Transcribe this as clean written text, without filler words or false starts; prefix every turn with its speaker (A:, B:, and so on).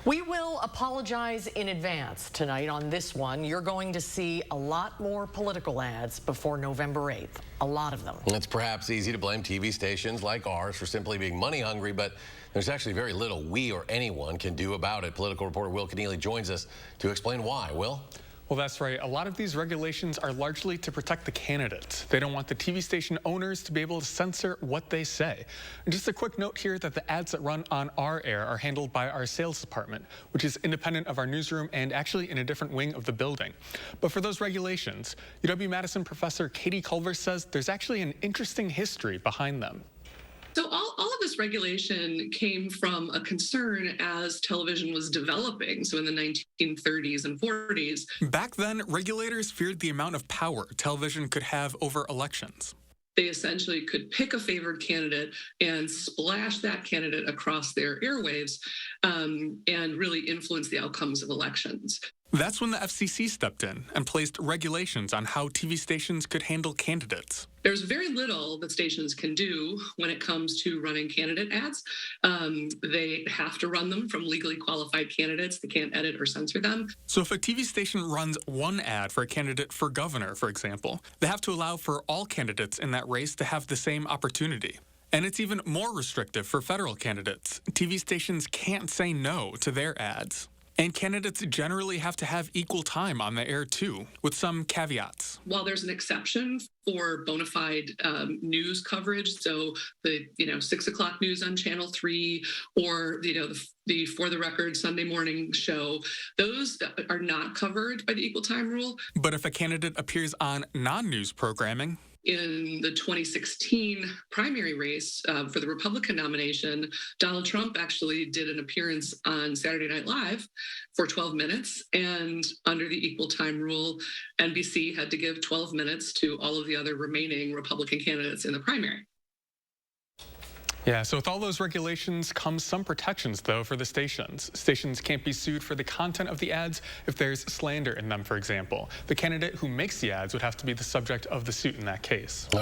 A: We will apologize in advance tonight on this one. You're going to see a lot more political ads before November 8th. A lot of them.
B: It's perhaps easy to blame TV stations like ours for simply being money hungry, but there's actually very little we or anyone can do about it. Political reporter Will Keneally joins us to explain why. Will?
C: Well, that's right. A lot of these regulations are largely to protect the candidates. They don't want the TV station owners to be able to censor what they say. And just a quick note here that the ads that run on our air are handled by our sales department, which is independent of our newsroom and actually in a different wing of the building. But for those regulations, UW-Madison professor Katy-Culver says there's actually an interesting history behind them.
D: So all of this regulation came from a concern as television was developing, so in the 1930s and 40s.
C: Back then, regulators feared the amount of power television could have over elections.
D: They essentially could pick a favored candidate and splash that candidate across their airwaves and really influence the outcomes of elections.
C: That's when the FCC stepped in and placed regulations on how TV stations could handle candidates.
D: There's very little that stations can do when it comes to running candidate ads. They have to run them from legally qualified candidates. They can't edit or censor them.
C: So if a TV station runs one ad for a candidate for governor, for example, they have to allow for all candidates in that race to have the same opportunity. And it's even more restrictive for federal candidates. TV stations can't say no to their ads. And candidates generally have to have equal time on the air, too, with some caveats.
D: While there's an exception for bona fide news coverage, so the 6 o'clock news on Channel 3 or the For the Record Sunday morning show, those are not covered by the equal time rule.
C: But if a candidate appears on non-news programming,
D: in the 2016 primary race for the Republican nomination, Donald Trump actually did an appearance on Saturday Night Live for 12 minutes. And under the equal time rule, NBC had to give 12 minutes to all of the other remaining Republican candidates in the primary.
C: Yeah, so with all those regulations comes some protections, though, for the stations. Stations can't be sued for the content of the ads if there's slander in them, for example. The candidate who makes the ads would have to be the subject of the suit in that case.